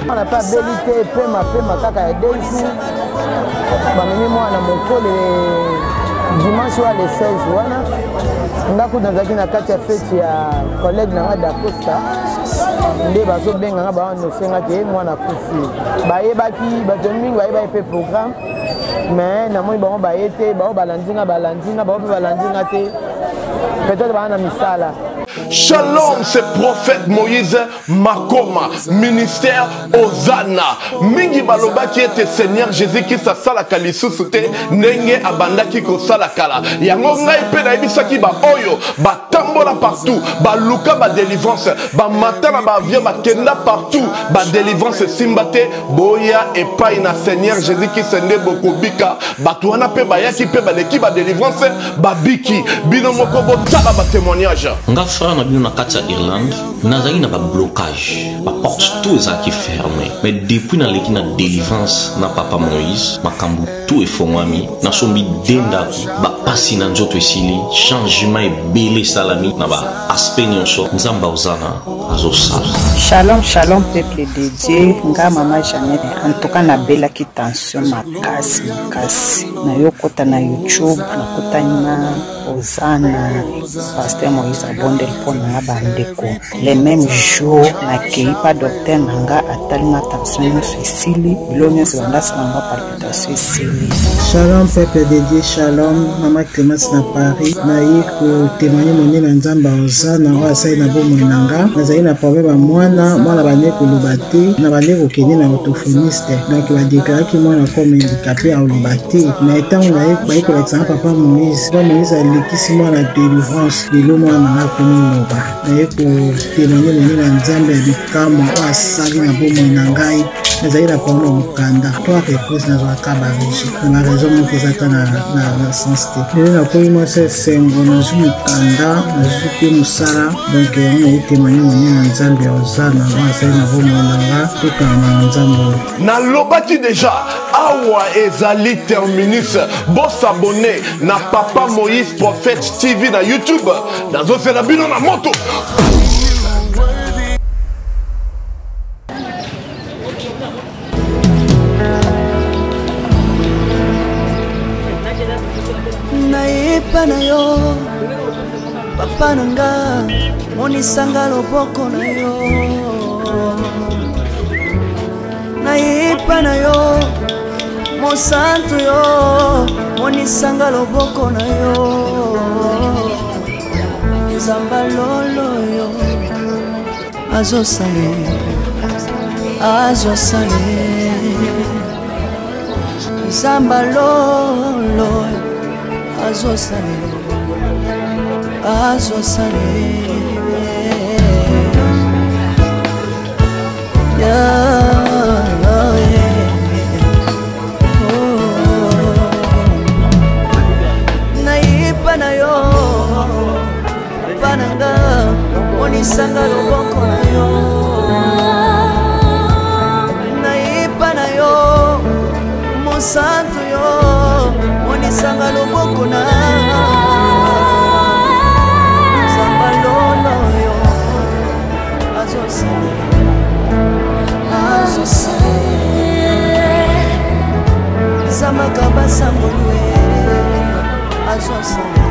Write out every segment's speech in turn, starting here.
On n'a pas bélité, pema kaka et 2 jours. Bamemi mwana mokolo dimanche wa le 16 wana. Ndako nazaki na kati ya fête ya collègue na da Costa. Nde bazo benga nga ba no senga ke mwana kufi. Bayebaki bato mingi bayeba pe programme. Mais na moi bango bayete ba balandinga ba balandinga te. Peut-être ba na misala. Shalom, c'est prophète Moïse Makoma, ministère Ozana. Mingi baloba qui était Seigneur Jésus qui sa sala kalisu sute nenge abanda ki ko sala kala. Yango ngai pe na ibisaki ba oyo ba tambola partout, ba luka ba délivrance, ba matana ba via ba kenda partout, ba délivrance simbate boya et pas na Seigneur Jésus qui sende bokobika. Ba tuana pe ba yaki pe ba leki ba délivrance ba biki bino moko bo taba ba témoignage. Na bino na kati ya Irlande nazali na ba blocage ba porte tout ezaki fermé mais depuis na leki na délivrance na papa Moïse makambu tout efongwami na sombi dendaki ba pasi na nzoto esili changement ebele salami na ba aspect nyonso nzamba ozana azosala. Shalom shalom peuple de Dieu nga mama Janelle en tout cas na belaki tension makasi na yokota na YouTube na kota na Ozana pasteur Moïse abondel pona bandeko les mêmes jours na keipa docteur nanga atalinga tension sisili bilonyo sanda sanga palpitation sisili. Shalom peuple de Dieu, shalom mama Clémence na Paris na yiko témoigner moni na nzamba Ozana wa sai na bomo nanga nazali na problème mwana bane kolobate na bane kokende na orthophoniste donc ba déclarer ki mwana comme handicapé à olobate mais tant na yiko ba exemple papa Moïse alekisi mwana délivrance lelo mwana na komiloba na yiko témoigner moni na nzamba ya bikamo asali na bomo na ngai nazali na problème mukanda toi réponse na zaka ba régie na raison mo kezata na sens te lelo na komi mo se sengo na mukanda na zupe musala donc on a témoigné moni na nzamba ya Ozana wa sai na bomo na nga tukana nzamba na lobaki déjà awa ezali terminus bon s'abonner na papa Moïse prophète TV na YouTube dans un bino na moto. Naipa na yo papa nanga monisanga loboko na yo naipa na yo mosantu yo monisanga loboko na yo zamba lolo yo azosale zamba lolo azosale naipa na yo pananga monisanga loboko na yo naipa na yo mosantu yo monisanga loboko na zamba lolo yo azosale zamakaba sambulwe azosale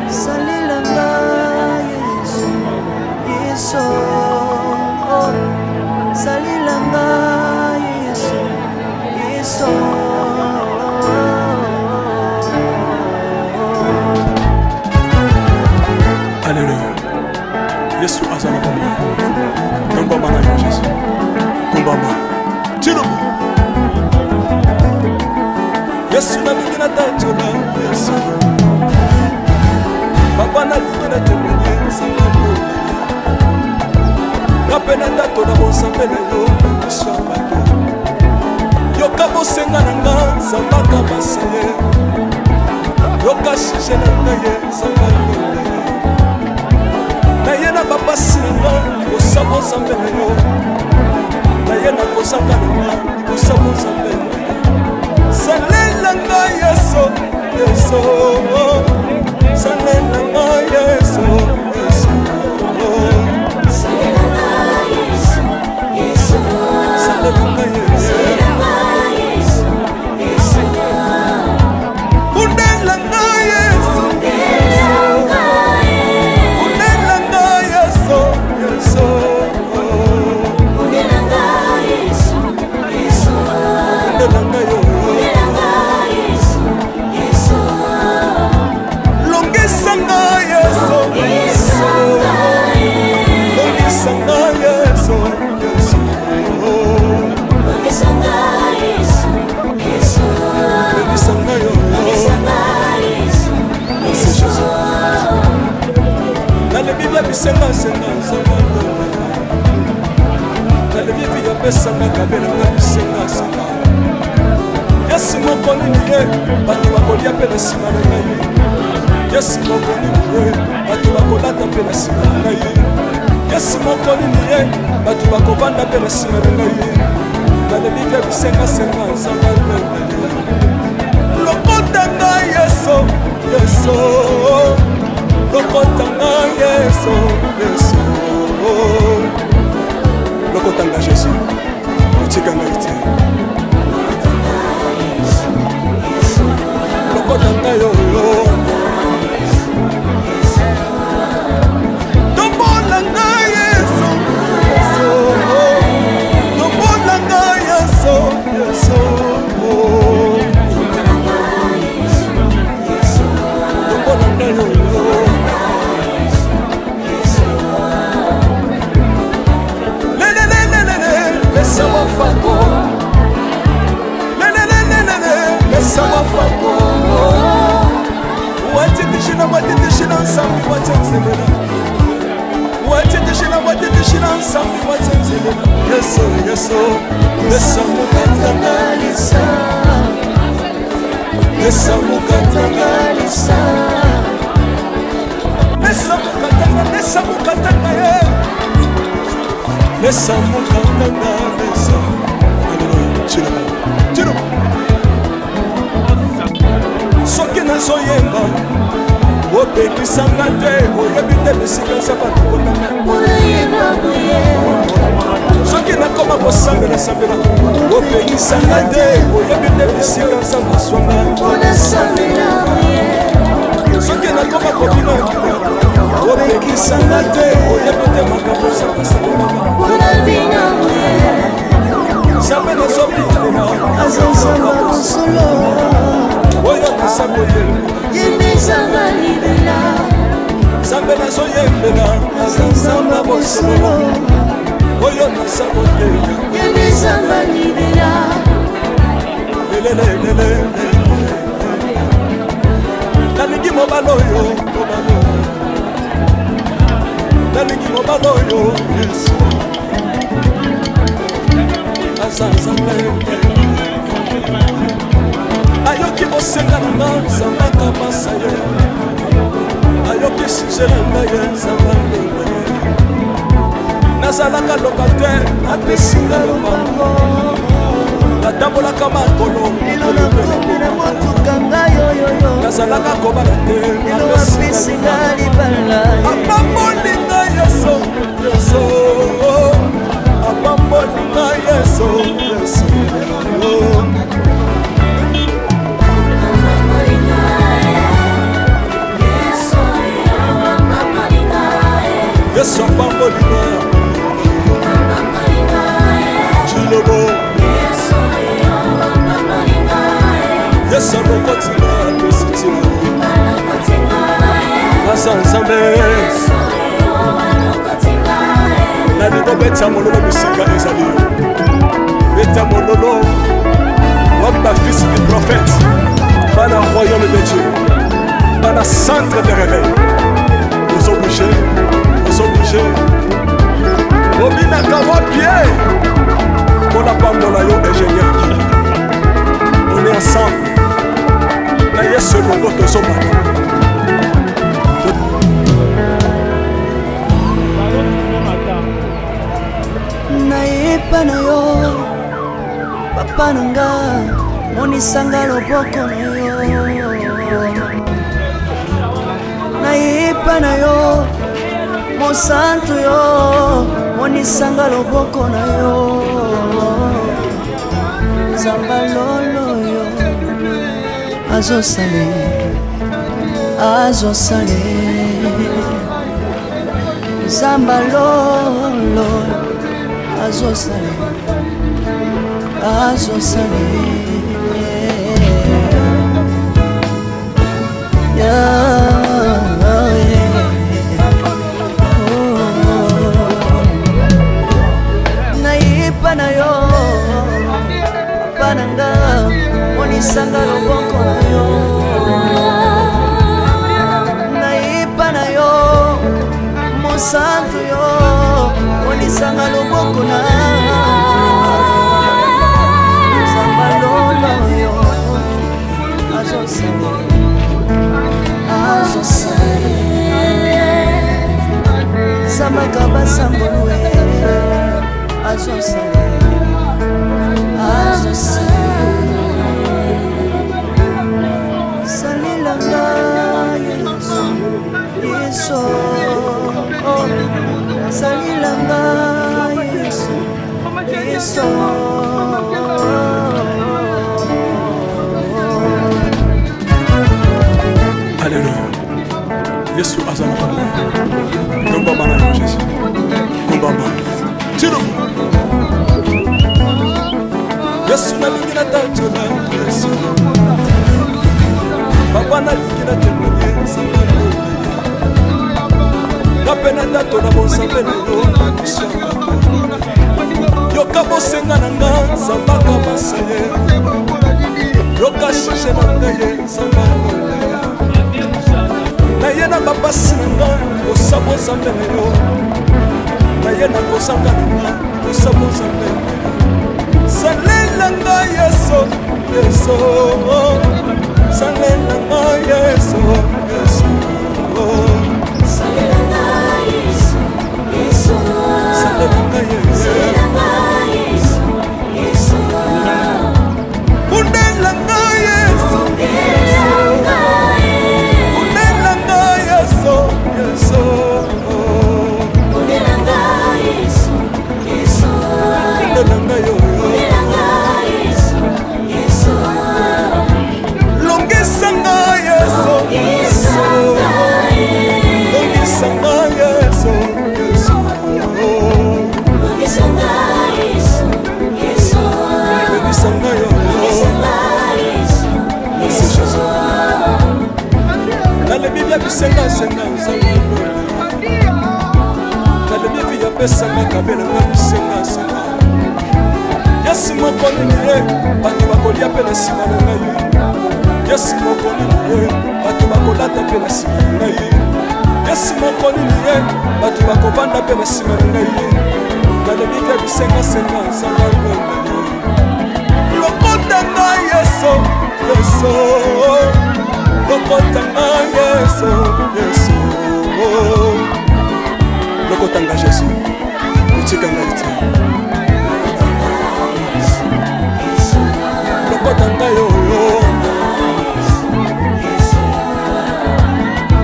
salilanga pesanga kabelanga bisenga sanga yesi moko nini ye bato bakolia mpe na nsima na ngai yesi moko nini ye bato bakolata mpe na nsima na ngai yesi moko nini ye bato bakovanda mpe na nsima na ngai nalelike bisengasenga nzamba lokota ngai yeso yeso lokota ngai yeso yeso lokota ngai jésus kotika ngai te lokota ngai yoyo tombola ngai yeso yeso tombola ngai yeso yeso tombola ngai yoyo laisse-moi fako laisse-moi fako watitishina watitishina nsambi watenzemela watitishina watitishina nsambi watenzemela yeso yeso lesamukatanga lesamukatanga lesamukatanga lesamukatanga ye lesamukatanga tiro soki nazoyemba opekisanga te oyebi te bisika nzambe akokotanga soki nakoma kosambela opekisanga te oyebi te bisika nzambe aswanga soki nakoma kobina opekisanga te oyebi te makambo nzambe asalelanga nzambe nazobinela azozanga mosolo oyo nasakoyembezanga libela nzambe nazoyembela azozanga mosolo oyo nasakoteya yembezanga libela lelelelele nalingi mobala oyo nalingi mobala oyo yesu azazanga ayoki bosenga na nga nzambaka masa ye ayoki suje na nga ye nzambanga ye nazalaka lokatere apesinga lobango natambolaka makolo nazalaka kobala te apesinga libala apamolinga yeso yeso apamolinga yeso yeso yesu apambolina chilobo yesu akokotina pesitilo asa nzambe nalingo beta mololo bisika ezali beta mololo wamba fils du prophète bana royaume de Dieu bana centre de réveil nous obligés obinaka wa pied pour la pambola yo ingénieur on est ensemble na yesu longo tozomana nayepa na yo papa nanga monisanga loboko na yo nayepa na yo mosantu yo monisanga loboko na yo nzamba lolo yo azosale nzamba lolo azosale nayipa na yo pananga monisanga loboko na yo nayipa na yo mosantu yo monisanga loboko na Nzambaka basambolu azosala salilanga Yesu Yesu salilanga Yesu Yesu Alléluia. Yesu azana pala. Komba mana yo Jésus. Komba mana. Tiro. Yesu na lingina tachona Yesu. Papa na lingina temanye sangalo. Kapena ndato na bonsambe na yo. Yo kabo senga na nga sambaka basaye. Yo kashishe na ngaye sambalo. Na ye na bapasi na nga osabo zambe na yo. Na ye na kosanga na nga osabo zambe na yo. Salela nga Yesu Yesu. Salela nga Yesu Yesu. Salela nga Yesu Yesu. Salela nga Yesu. Salela nga Yesu Yesu. Undela nga Yesu Yesu. Undela nga Yesu Yesu. Undela nga Yesu Yesu. Undela nga yo. Longisanga Yesu Yesu. Longisanga Yesu Yesu. Longisanga Yesu Yesu. Longisanga yo. Longisanga Yesu Yesu. Dans le Bible bisenga senga senga. Dans le Bible ya pesanga kabela na bisenga senga. Yesu mokoni niye batu bakolia pe na sima na ngai. Yesu mokoni niye batu bakolata pe na sima na ngai. Yesu mokoni niye batu bakovanda pe na sima na ngai. Dans le Bible bisenga senga senga. Lokota nga Yesu Yesu. Lokota nga Yesu Yesu. Lokota nga Yesu. Kuchika nga iti. Lokota nga yo yo.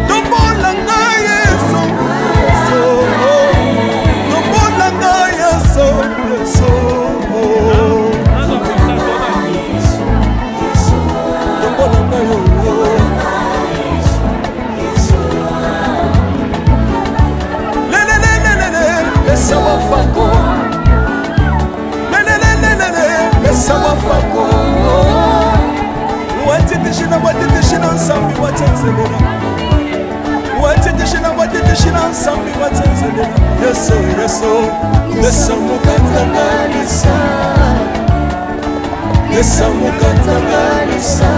Tombola nga Yesu Yesu. Tombola nga Yesu Yesu. Tombola nga yo yo. Lesa wafako. Lesa wafako. Watitishina watitishina nsambi watanzelera. Watitishina watitishina nsambi watanzelera. Yesu Yesu. Lesa mukatanga lesa. Lesa mukatanga lesa.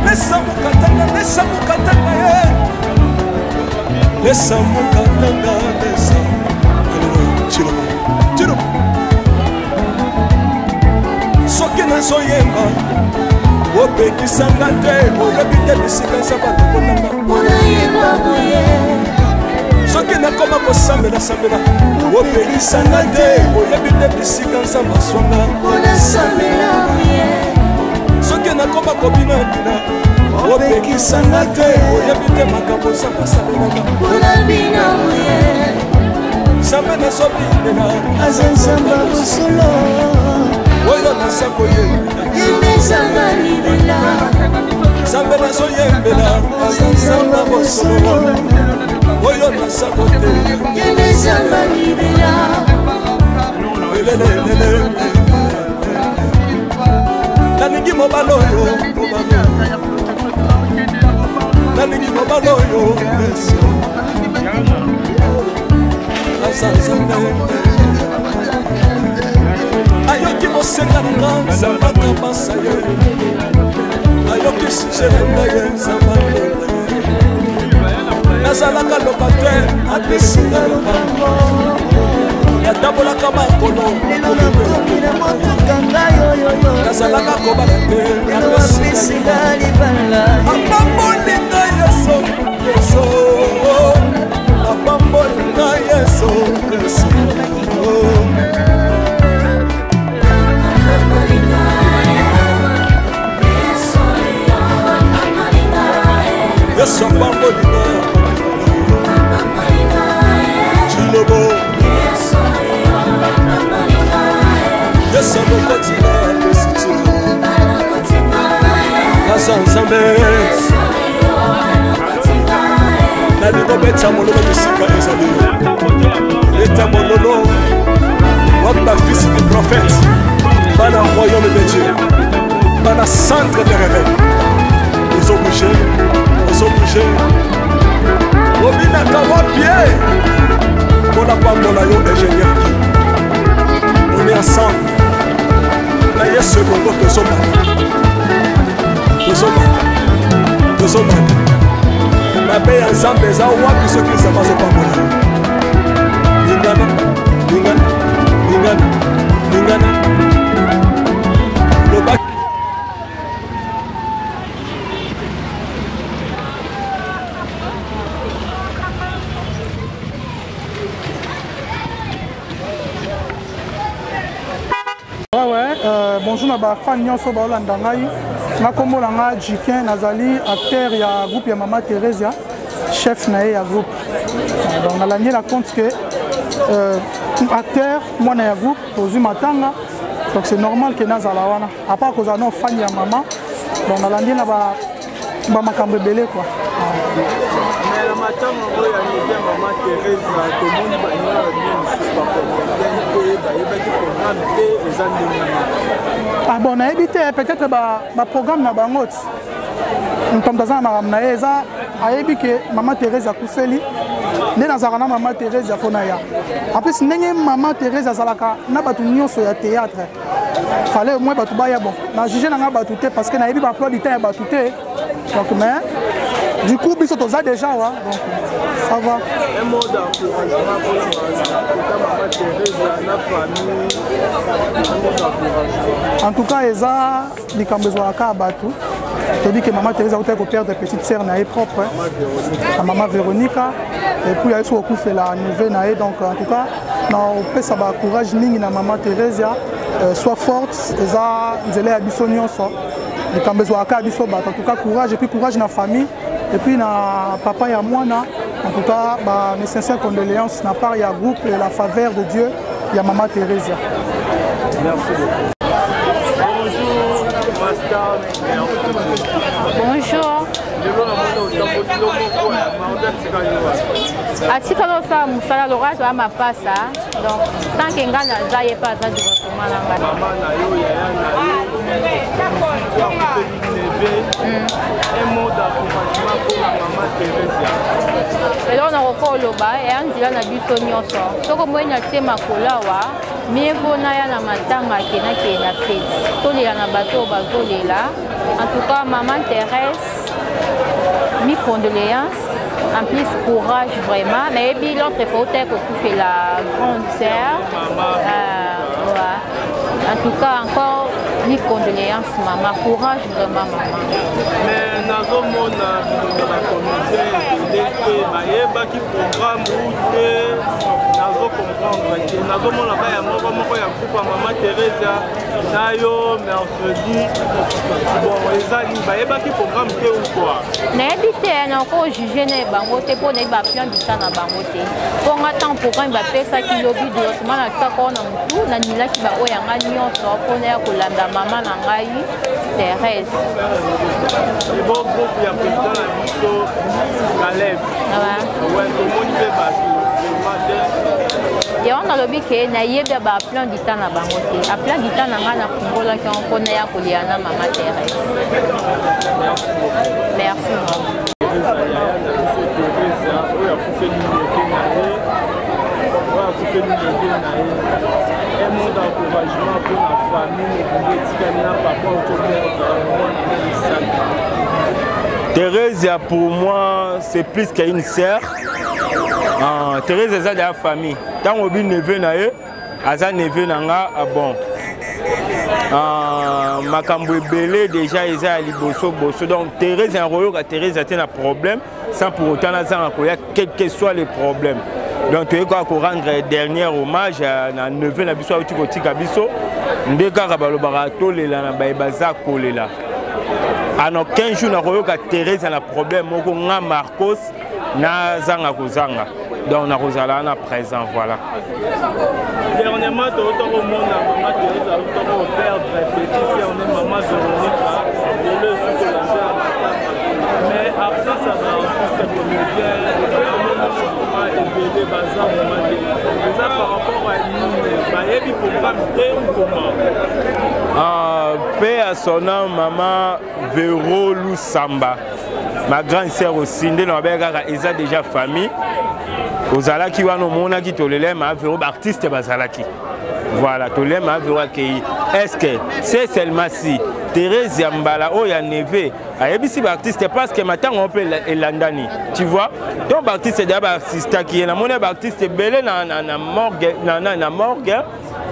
Lesa mukatanga lesa mukatanga ye. Lesa mukatanga lesa. Alléluia. Chiro. Chiro. Soki nazoyemba opekisanga te oyebi te bisika nsaba tokotanga Unayemba boye. soki nakoma kosambela opekisanga te oyebi te bisika nsaba songa Unasambela boye. soki nakoma kobinabina opekisanga te oyebi te makambo nsaba asalelaka Unabina boye. nzambe nazobinela azanzamba bosolo oyo naza koyembela Yemezanga libela. nzambe nazoyembela azanzamba bosolo oyo naza koteya Yemezanga libela. nalingi mobala oyo nalingi mobala oyo Yesu azanzanga ayoki bosenga na nga nzambaka basa ye ayoki suje na nga ye nzambaka nazalaka lokater apesinga lobango yatambolaka makolo lelo nakomi na motuka ngai oyoyo nazalaka kobala te lelo bapesinga libala apamolinga Yesu Yesu Sambango Chilobo Yesabokotina Pesitino Azanzambe Nalibobeta mololo misika ezali Leta mololo Wamba fils du prophète Bana royaume de Dieu Bana centre de réveil Ils ont bougé Robina Kawapie On n'a pas mon aïe ingénieur On est ensemble Naïe ce congo Tozoma Mabe ya nzambe eza wapi soki nzambe azopangola Lingana Lobaki bonjour na ba fan nyonso baolanda ngai nakombola nga Jikin nazali acteur ya groupe ya Mama Teresa chef na ye ya groupe donc nalandi na compte que acteur mwana ya groupe tozwi matanga donc c'est normal que nazala wana à part kozala na fan ya mama donc nalandi na ba makambo ebele quoi matanga oyo ya Mama Teresa tomoni baninga bayebaki programme te eza ndenge ah bon nayebi te peut-être ba programme na bango ti ntombo aza na makambo na ye eza ayebi ke Mama Teresa akufeli nde nazalaka na Mama Teresa fo na ya en plus ndenge Mama Teresa azalaka na bato nyonso ya théâtre fallait au moins bato baya bon na juge nanga bato te parce que nayebi baemploi du temps ya bato te donc mais du coup biso toza déjà wa donc ça va un mot d'encouragement pour Mama Teresa na famille en tout cas eza likambo ezwaka bato tobi que Mama Teresa autait ko perdre petite sœur na ye propre la Mama Véronica et puis il y a eu okufela neveu na ye donc en tout cas na opesa ba courage mingi na Mama Teresa soit forte eza nzela ya biso nyonso likambo ezwaka biso bato en tout cas courage et puis courage na famille et puis na papa ya mwana en tout cas mes sincères condoléances na part ya groupe La Faveur de Dieu ya Mama Teresa. Merci beaucoup. Bonjour. Atika losa musala l'orage à ma passe donc tant que nga na zaye pas ça du malanga maman na yo ya na yo un mot d'encouragement pour la Mama Teresa et là on a loba et andila na biso nyonso soko moyena tie makola wa mieux na ya na matanga kena fete tolela na bato bazolela en tout cas Maman Thérèse mes condoléances, en plus courage vraiment, mais puis l'autre faut que fait la grande sœur. En tout cas encore mes condoléances maman, courage vraiment maman. Mais nazo mona la communauté de qui programme nazo comprendre que nazo mona ba ya moko ya coupe Mama Teresa nayo mercredi bon ezali ba qui programme te ou quoi na ebité na ko juger na bango te po na ba plan du temps na bango te po nga temps programme ba pesa ki lobi directement na tsako na mutu na nila ki ba oya nga nyonso po na kolanda mama na ngai Thérèse le bon groupe ya président na biso Caleb ouais tout le monde veut battre et on a lobby que na yeba ba plan du temps na bango te a plan du temps na nga na fungola ki on connaît ya koliana Mama Thérèse. Merci un mot d'encouragement pour la famille Thérèse pour moi c'est plus qu'une sœur. Thérèse est de la famille. Tant que je suis neveu, je suis neveu bon. Makambo belé déjà ils a liboso boso donc Thérèse est un royaume Thérèse a un problème sans pour autant quel que soit le problème donc tu es quoi pour rendre dernier hommage à neveu na biso uti kotika biso ndeka ka balobaka tolela na baza kolela en aucun jour nakoyoka Thérèse na problème moko nga Marcos na zanga kozanga donc na kozala na présent voilà. Dernièrement tu as au monde maman Thérèse a au père petit on est maman Véronique mais après ça va artiste comédien et bazar déjà par rapport à nous bayebi programme paix à son nom maman Véro Lusamba ma grande sœur aussi ndé na beka eza déjà famille ozalaki wana mona ki tolele ma Véro artiste bazalaki voilà tolele ma Véro ki est-ce que c'est seulement si Thérèse Yambala oh ya neve ayebisi ba artiste parce que matango on peut elandani tu vois donc ba artiste d'aba artiste qui na mona ba artiste belé na morgue na morgue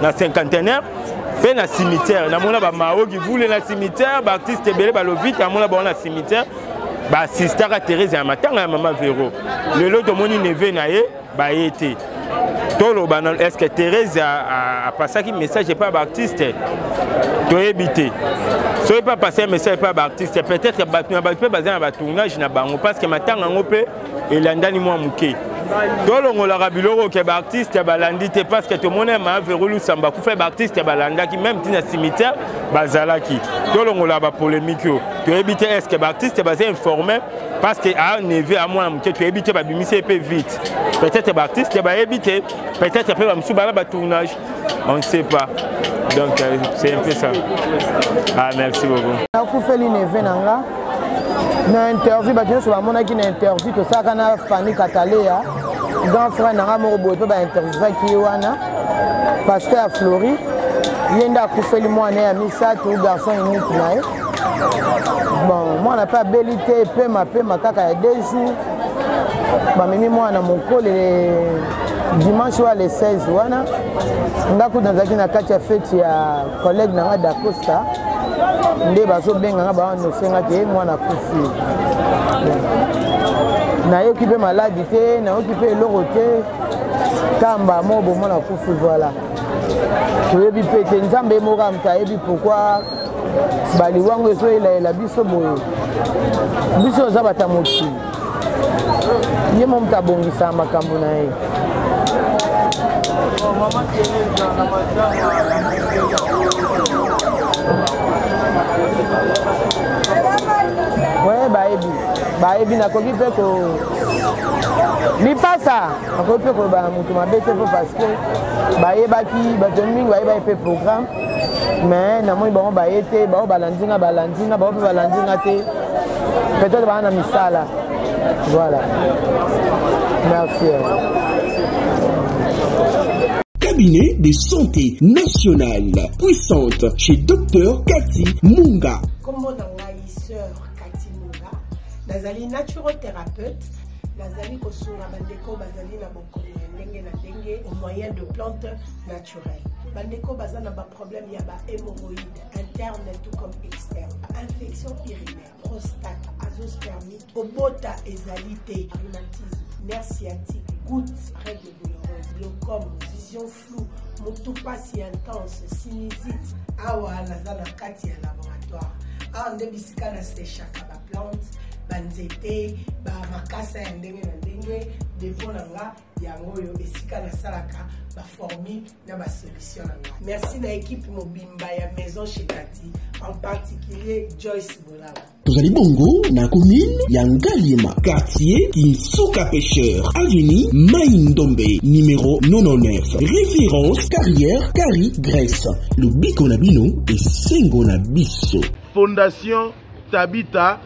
na cinquantenaire fait na cimetière na mona ba mao qui voulait na cimetière ba artiste belé ba lo vite na mona ba na cimetière ba assistant à Thérèse ya matango ya maman Véro le lot de moni neve na ye ba été tolo banal est-ce que Thérèse a passé un message pas ba artiste to éviter so pas passer un message pas ba artiste peut-être ba peut basé na ba tournage na bango parce que matango ngopé elandani moi muke tolo ngola biloko ke ba artiste ba landité parce que tout le monde ma Véro Lusamba ku fait ba artiste ba landaki même tina cimetière bazalaki tolo ngola ba polémique to éviter est-ce que ba artiste basé informé parce que à neve à moi muke to éviter ba bimisi peu vite peut-être ba artiste ba éviter peut-être peu ba msuba ba tournage on ne sait pas donc c'est un peu ça. Ah merci beaucoup. Nakufeli neve nanga na interview ba sur mona ki na interview to saka na Fanny Katalea grand frère nanga mo boto ba interview ki wana pasteur Flori yenda kufeli mwana ya misa tout garçon unique nae bon moi n'a pas belité pema kaka ya 2 jours ba mimi mwana mokole dimanche wa le 16 wana ngaku danzaki na kati ya fête ya collègue nanga d'Acosta nde bazo benga nga ba no senga te mwana kufi na yoki pe maladi te na yoki pe eloko te kamba mobo mwana kufi voilà toyebi pe te nzambe moka mta yebi pourquoi bali wangu eso ela biso boye biso za batamoki ye mo mta bongisa makambo na ye ouais baebi nakoki mpe ko lipasa nakoki mpe koloba na moto mabe te mpo parce que bayebaki bato mingi bayeba mpe programme mais namoni bango baye te bao balandinga bao mpe balandinga te peut-être baa na misala voilà merci. Cabinet de santé nationale puissante chez Dr Cathy Munga. Comme mon sœur Cathy Munga, nazali naturothérapeute, nazali kosunga bandeko bazali na bokono ndenge na ndenge au moyen de plantes naturelles. Bandeko bazana ba problème ya ba hémorroïdes interne tout comme externe, infection urinaire, prostate, azoospermie, obota ezalité, rhumatisme, nerf sciatique, gouttes, règles douloureuses, glaucome, vision floue, motupa si intense, sinusite, awa nazana kati ya laboratoire. Awa nde bisika na séchaka ba plante, banzete, ba makasa ya ndenge na ndenge, depo na nga yango yo esika na salaka ba formule na ba solution na nga. Merci na équipe mobimba ya maison chez Cathy, en particulier Joyce Bolaba. Tozali bongo na commune ya Ngalima, quartier Kinsuka Pêcheur, avenue Maïndombe, numéro 99. Référence carrière Kari Grèce. Le biko na bino et sengo na biso. Fondation Tabita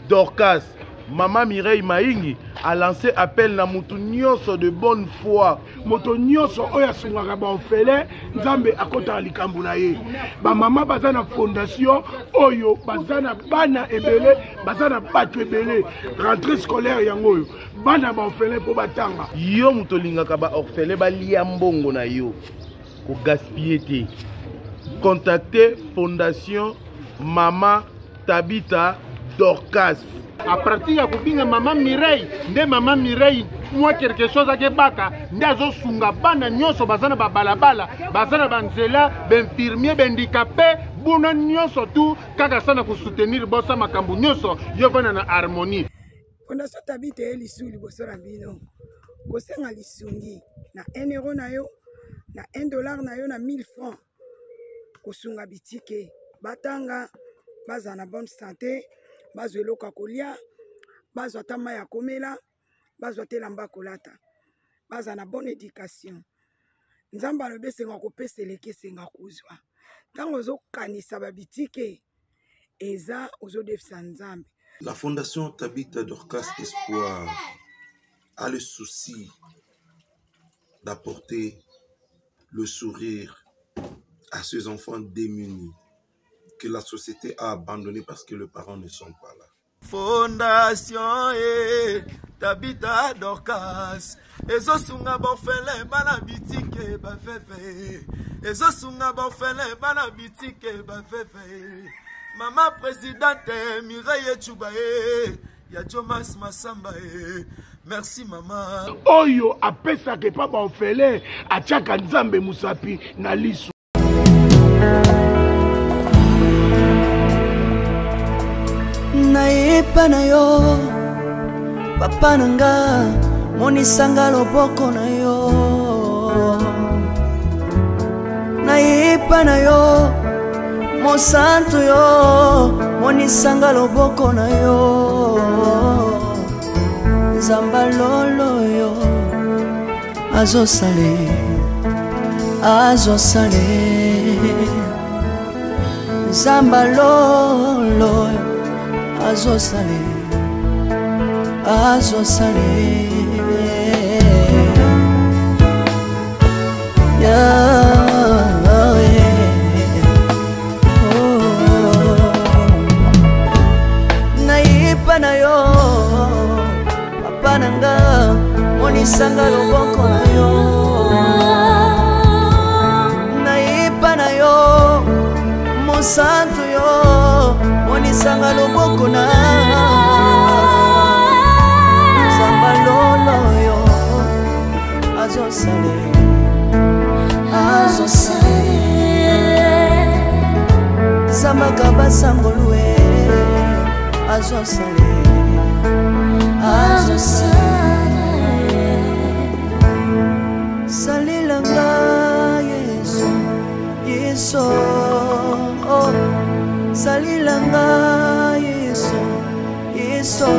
Dorcas. Maman Mireille Maingi a lancé appel na mutu nyonso de bonne foi. Moto nyonso oya sungaka ba ofele nzambe akota likambo na ye. Ba mama bazana fondation oyo bazana bana ebele bazana bato ebele rentrée scolaire yango yo. Bana ba ofele po batanga. Yo muto lingaka ba orphelin ba lia mbongo na yo. Ko gaspiller te. Contactez Fondation Mama Tabita Dorcas. À partir ya kubinga Maman Mireille, nde Maman Mireille moi quelque chose à Kebaka, ndazo sunga bana nyonso bazana ba balabala, bazana banzela, ben infirmier, ben handicapé, buna nyonso tu kaka sana ko soutenir bosa makambu nyonso yo vana na harmonie. Fondation Tabita elisu liboso na bino. Kosenga lisungi na 1 euro na yo na $1 na yo na 1000 francs. Kosunga bitike batanga baza na bonne santé, bazwa eloka kolia, bazwa tama ya komela, bazwa telamba kolata, baza na bonne éducation. Nzamba alobi esenga kopesa eleki esenga kozwa. Ntango ozokanisa babitike eza ozodefisa Nzambe. La Fondation Tabita Dorcas Espoir a le souci d'apporter le sourire à ces enfants démunis que la société a abandonnés parce que les parents ne sont pas là. Fondation Tabita Dorcas ezosunga bofele bana bitike bafefe ezosunga bofele bana bitike bafefe Mama présidente Mireille Choubaye ya Jomas Masamba merci mama Oyo apesa ke pa bofele achaka Nzambe musapi na lisu. Nayepa na yo papa nanga monisanga loboko na yo Nayepa na yo mosantu yo monisanga loboko na yo Zamba lolo yo azosale Zamba lolo azosale Nayepa na yo papa nanga monisanga loboko na yo Nayepa na yo mosantu yo monisanga loboko na Zamba lolo yo azosale Zamba kabasangolwe azosale Salilanga Yesu Yesu Salilanga Yesu Yesu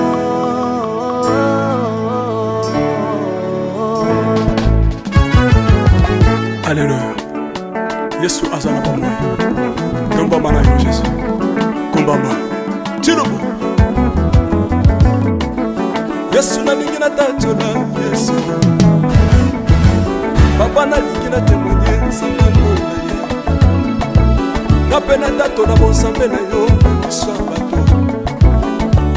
Alléluia. Yesu azana bamwe. Nomba mana yo Jésus. Kumbamba. Tirubu. Yesu na lingina tachola Yesu. Papa na lingina témoigner sangalo na ye. Kapena tato na bonsambe na yo biso bato.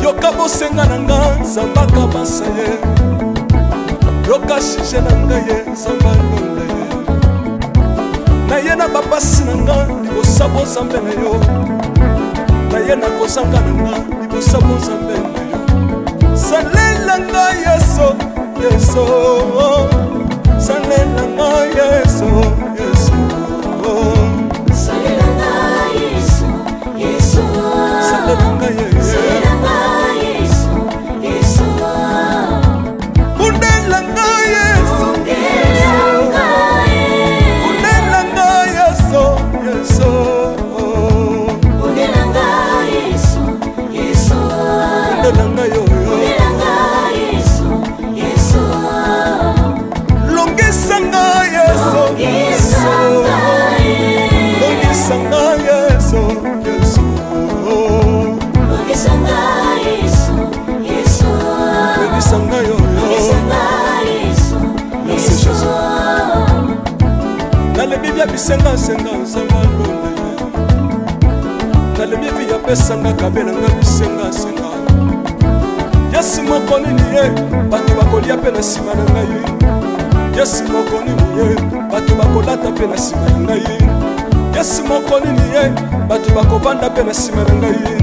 Yoka bosenga na nga zambaka basaye. Yoka shije na nga ye sangalo na ye. Na ye na bapasi na nga libosa bonsambe na yo. Na ye na kozanga na nga libosa bonsambe na yo. Salela nga Yesu, Yesu. Salela nga Yesu, Yesu. Salela nga Yesu, Yesu. Salela nga Yesu, Yesu. Undela nga Yesu, Undela nga Yesu, Yesu. Undela nga Yesu, Yesu. Undela nga yo. Longisanga Yesu, Yesu. Longisanga Yesu, Yesu. Longisanga Yesu, Yesu. Longisanga yo. Longisanga Yesu, Yesu. Dans le Bible bisenga senga sanga lole. Dans le Bible ya pesanga kabela nga bisenga senga. Yesu moko nini ye bato bakolia pe na sima na ngai. Yesu moko nini ye bato bakolata pe na sima na ngai. Yesu moko nini ye bato bakovanda pe na sima na ngai.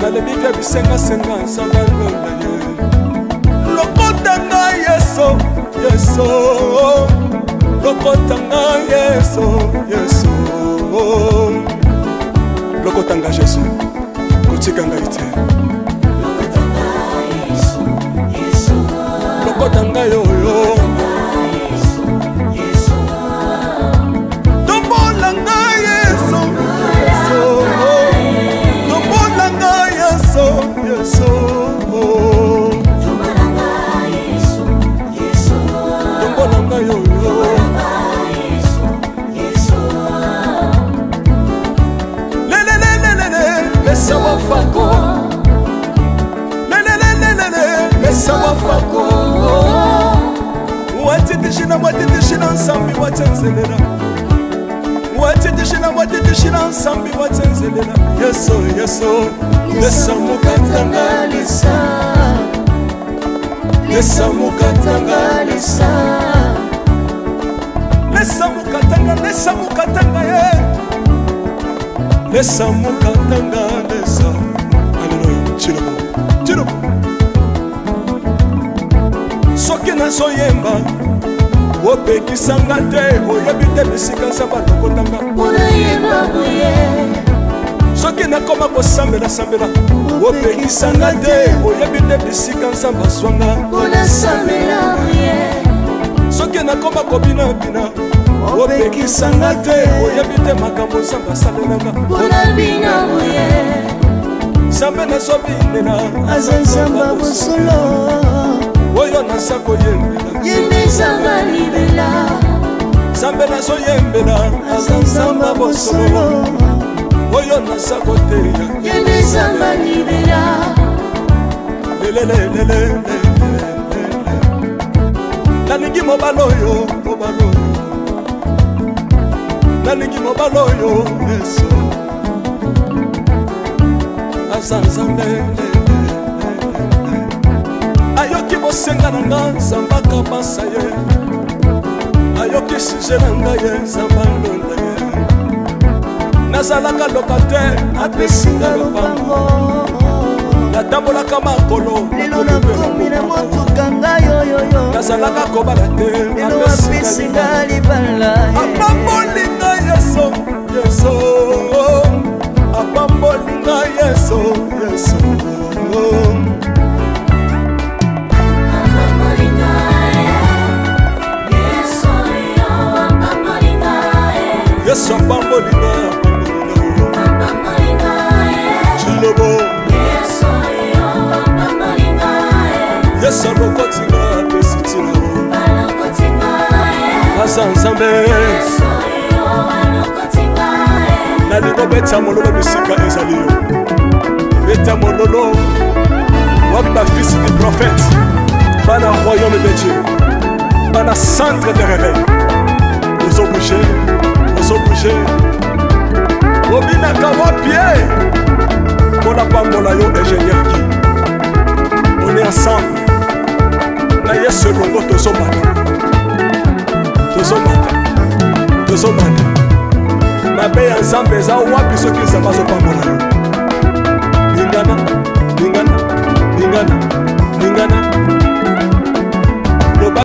Dans le Bible bisenga senga sanga lole ye. Lokota nga Yesu, Yesu. Lokota nga Yesu, Yesu. lokotanga Jésus kotika ngai te lokotanga yoyo tombola ngai Yesu tombola ngai Yesu tombola ngai yoyo Laisse-moi fako Laisse-moi fako Watitishina watitishina nsambi watenzelela Watitishina watitishina nsambi watenzelela Yeso yeso Lesa mukatanga lisa Lesa mukatanga lisa Lesa mukatanga ye Lesa mukatanga lesa Alléluia Chilobo Chilobo Soki nazoyemba opekisanga te oyebi te bisika nzambe alokotanga onayemba boye soki nakoma kosambela opekisanga te oyebi te bisika nzambe aswanga onasambela boye soki nakoma kobinabina opekisanga te oyebi te makambo nzambe asalelanga onabina boye nzambe nazobinela aza nzambe bosolo oyo naza koyembela yembe nzambe alibela nzambe nazoyembela aza nzambe bosolo oyo naza koteya yembe nzambe alibela lelelelele nalingi mobala oyo nalingi mobala oyo yesu aza nzambe ayoki bosenga na nga nzambe akabasa ye ayoki suje na ngai ye nzambe alonda ye nazalaka loka te apesinga lopango natambolaka makolo lelo nakomi na motuka ngai yoyoyo nazalaka kobala te lelo apesinga libala apambolinga yeso yeso apambolinga yeso yeso Yesu apambolinga Chilobo Yesu alokotinga apesitina Aza nzambe nalingo beta mololo bisika ezali yo beta mololo wapi bafisi du prophète bana royaume de Dieu bana centre de réveil aux obligés obinaka wapie mpona pambola yo ingénieur ki on est ensemble na yesu elongo tozomata mabe ya nzambe eza wapi soki nzambe azopambola yo